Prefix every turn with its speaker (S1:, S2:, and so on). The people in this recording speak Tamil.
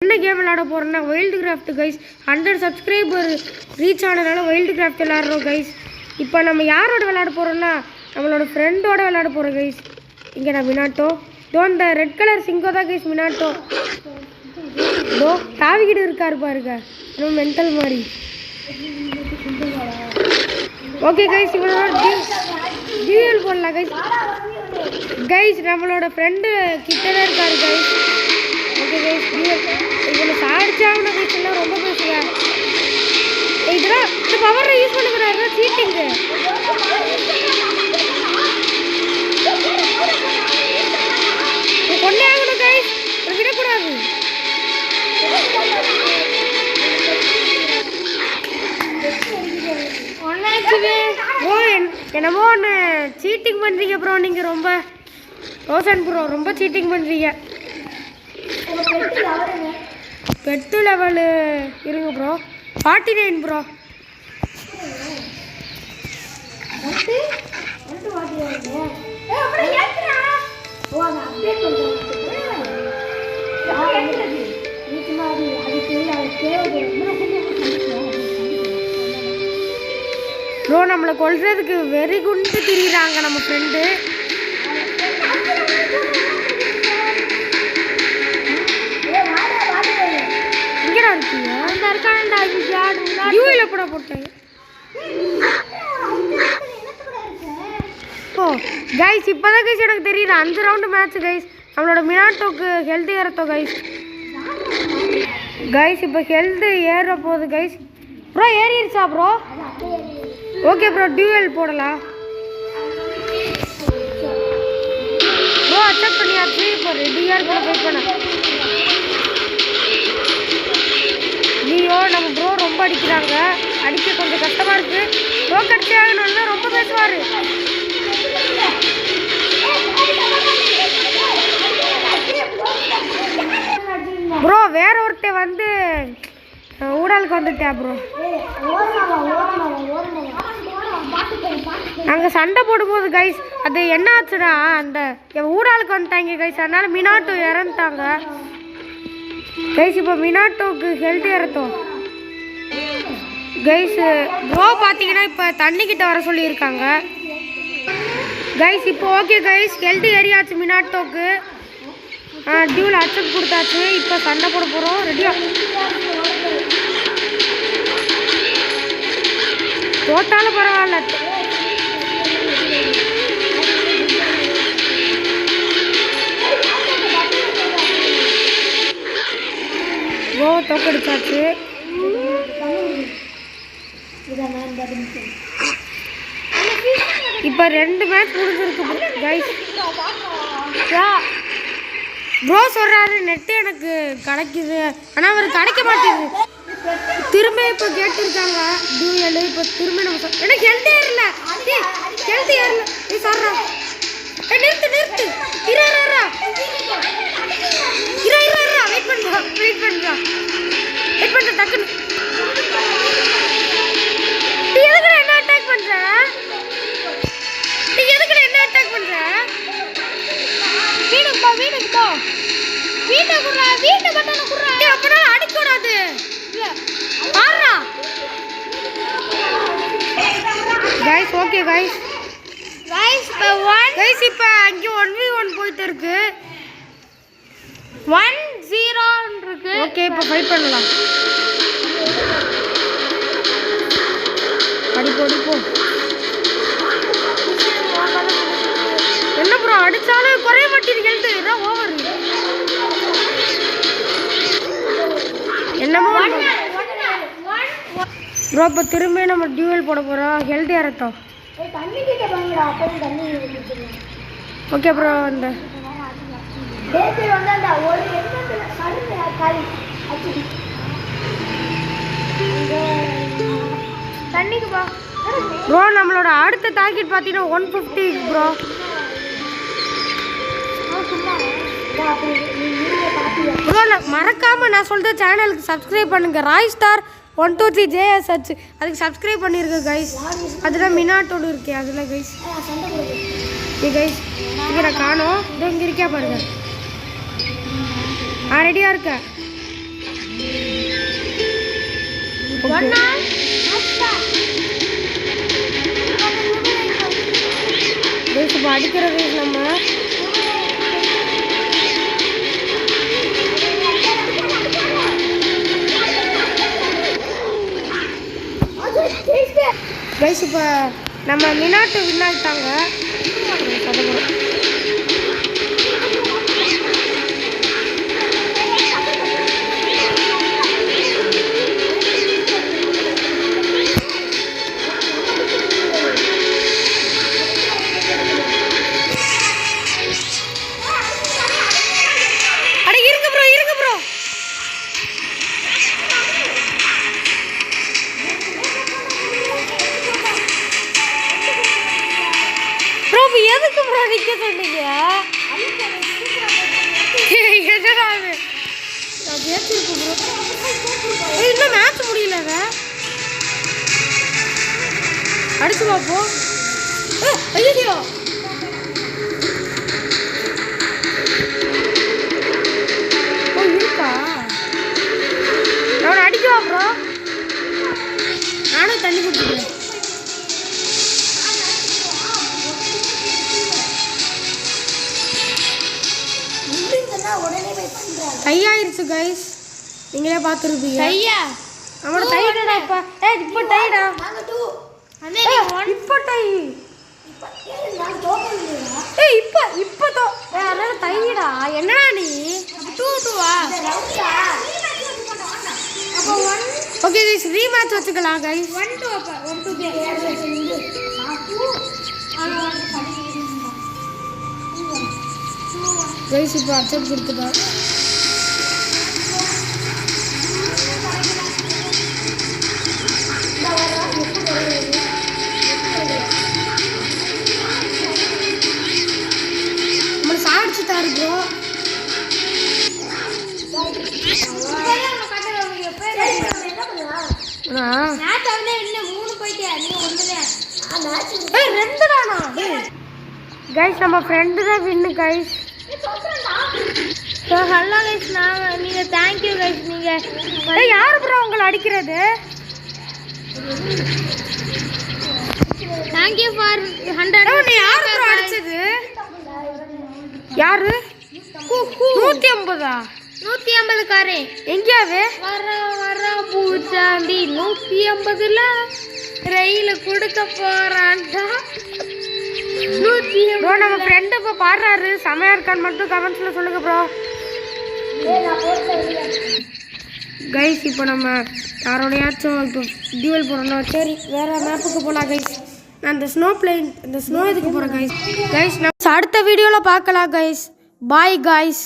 S1: என்ன கேம் விளையாட போகிறோன்னா wild craft guys. 100 subscriber reach ஆனதுனால வைல்டு கிராஃப்ட் விளையாடுறோம் கைஸ். இப்போ நம்ம யாரோட விளையாட போகிறோன்னா நம்மளோட ஃப்ரெண்டோட விளையாட போகிறோம் கைஸ். இங்கே நான் மினாட்டோ இந்த ரெட் கலர் சிங்கோ தான் கைஸ் மினாட்டோ. தாவிக்கிட்டு இருக்காரு பாருங்க, இன்னும் மென்டல் மாதிரி. ஓகே கைஸ், இவனோட டியூயல் போடலாம் கைஸ். கைஸ் நம்மளோட ஃப்ரெண்டு கிட்டவே இருக்காரு கைஸ். ஓகே கைஸ், இவனை சாடிச்சாங்கன்னு கைஸ் எல்லாம் ரொம்ப பேசுவேன். இதெல்லாம் இந்த பவரை யூஸ் பண்ணுறாரு சீட்டிங்கு. கொண்டே ஆகணும் கைஸ், விடக்கூடாது. என்னமோ ஒன்று சீட்டிங் பண்ணுறீங்க ப்ரோ, நீங்கள் ரொம்ப ரோசன் ப்ரோ ரொம்ப சீட்டிங் பண்ணுறீங்க. பெட்டு லெவலு இருங்க ப்ரோ, 49 ப்ரோ. ப்ரோ நம்மளை கொல்றதுக்கு வெறி குண்டு திரியிறாங்க நம்ம ஃப்ரெண்டு. இங்கடா இருக்கீங்க? அந்த இருக்கானடா யூல போட போட்டேன். ஓ கைஸ், இப்போதான் கைஸ் எனக்கு தெரியுது 5 ரவுண்டு மேட்ச் கைஸ். நம்மளோட மினாட்டோக்கு ஹெல்த் ஏறத்தோம் கைஸ். கைஸ் இப்போ ஹெல்த் ஏற போகுது கைஸ். ப்ரோ ஏறிடுச்சா ப்ரோ? ஓகே ப்ரோ, டியூயல் போடலாம் ப்ரோ. அக்செப்ட் பண்ணியாச்சு. இப்போ ரெடியாக இருக்கிற வெயிட் பண்ண. ஐயோ நம்ம ப்ரோ ரொம்ப அடிக்கிறாங்க, அடிக்க கொஞ்சம் கஷ்டமாக இருக்குது. ப்ரோ கட்சி ஆகணும்னா ரொம்ப பேசுவார். ப்ரோ வேற ஒருத்த வந்து ஊடாலுக்கு வந்துட்டேன் ப்ரோ. நாங்கள் சண்டை போடும்போது கைஸ் அது என்ன ஆச்சுன்னா அந்த ஊடாலுக்கு வந்துட்டாங்க கைஸ், அதனால மினாட்டோ இறந்துட்டாங்க கைஸ். இப்போ மினாட்டோக்கு ஹெல்த் இறத்தோம் கைஸ். ப்ரோ பார்த்தீங்கன்னா இப்போ தண்ணிக்கிட்ட வர சொல்லியிருக்காங்க கைஸ். இப்போ ஓகே கைஸ், ஹெல்த் ஏறியாச்சு மினாட்டோக்கு. டியூவில் அக்செப்ட் கொடுத்தாச்சு. இப்போ சண்டை போட போகிறோம். ரெடியா? தோட்டாலும் பரவாயில்ல. ஓ தோக்கடிச்சாச்சு. இப்போ 2 மேட்ச் முடிஞ்சிருக்கு கைஸ். ப்ரோ சொல்கிறாரு நெட்டு எனக்கு கிடைக்குது, ஆனால் அவர் கிடைக்க மாட்டேங்குது. திரும்ப இப்போ கேட்டுருக்காங்க டியூயல். இப்போ திரும்ப நம்ம எனக்கு ஹெல்த் ஏறல, ஹெல்த் ஏறல. நீ சொல்கிறா நிறுத்து நிறுத்து. இரா வெயிட் பண்ணுறா வெயிட் பண்ணுற டக்குன்னு. நீ எதுக்குடா என்ன அட்டாக் பண்ணுற? வீட்டை பட்டான குடுறா. அப்பனா அடிக்க கூடாது. இல்ல பாறா गाइस. ஓகே गाइस இப்போ 1 गाइस இப்போ அங்க 1v1 போயிட்டு இருக்கு. 1-0 இருக்கு. ஓகே இப்போ ஃபைட் பண்ணலாம். போ என்ன ப்ரோ அடிச்சாலும் குறைய மாட்டேங்குது ஹெல்த். இதான் ஓவர். என்னமோ ப்ரோ இப்போ திரும்ப நம்ம டியூயல் போட போகிறோம். ஹெல்த் ஏறத்தோம். ஓகே ப்ரோ இந்த ப்ரோ நம்மளோட அடுத்த டார்கெட் பார்த்தீங்கன்னா 150 ப்ரோ. ப்ரோ மறக்காமல் நான் சொல்கிற சேனலுக்கு சப்ஸ்கிரைப் பண்ணுங்கள். ராய் ஸ்டார் 123 JSH அதுக்கு சப்ஸ்கிரைப் பண்ணியிருக்கேன் கைஸ். அதுதான் மினாட்டோடு இருக்கே அதில் கைஸ். ஓகே கைஸ், இங்கே நான் காணோம். இதோ இங்கே இருக்கா பாருங்க. ரெடியாக இருக்கேன். இப்போ அடிக்கிற கைஸ் நம்ம கைஸ் இப்போ நம்ம மினாட்டு வின் ஆகிட்டாங்க. எதுக்கு ப்ரோ நிக்க சொன்னீங்க? இன்னும் மேட்ச் முடியல. அடிச்சு பார்ப்போம். ஐயோ இருக்கா? நான் அடிக்கவா ப்ரோ? நானும் தண்ணி குடிச்சுக்கிறேன். கையாயிருச்சு கைஸ், நீங்களே பார்த்துருப்பீங்க. கையா அவனோட டைடா இப்ப இப்போ டைடா இப்போ டை இப்போ தோ அதனால டைடா. என்னடா நீ 2-2வா? ஓகே கைஸ், ரீமேட்ச் வச்சுக்கலாம் கைஸ். 1-2 அப்ப 1-2 கைஸ். இப்போ அக்செப்ட் கொடுத்துட்டா. நம்ம சாடிச்சுட்டாரு ப்ரோ. கைஸ் நம்ம ஃப்ரெண்டு தான் வின்னு கைஸ். ஸோ ஹலோ கைஸ், நீங்கள் தேங்க்யூ கைஸ். நீங்கள் யார் ப்ரோ உங்களை அடிக்கிறது? Thank you for 100. நீ யார் ப்ரோ அடிச்சது? யாரு? 150. 150 காரே எங்கேயாவே வர பூச்சாண்டி 150ல ரயில கொடுக்க போறான்டா. 150 ப்ரோ. நம்ம ஃப்ரெண்டு இப்போ பாடுறாரு, செமையா இருக்கான்னு மட்டும் கமெண்ட்ஸ்ல சொல்லுங்க ப்ரோ. கைஸ் இப்போ நம்ம யாரோடையாச்சும் இப்போ டியூவல் போகிறோம். சரி வேற மேப்புக்கு போகலாம் கைஸ். நான் இந்த ஸ்னோ இதுக்கு போகிறேன் கைஸ். நம்ம அடுத்த வீடியோவில் பார்க்கலாம் கைஸ். Bye guys.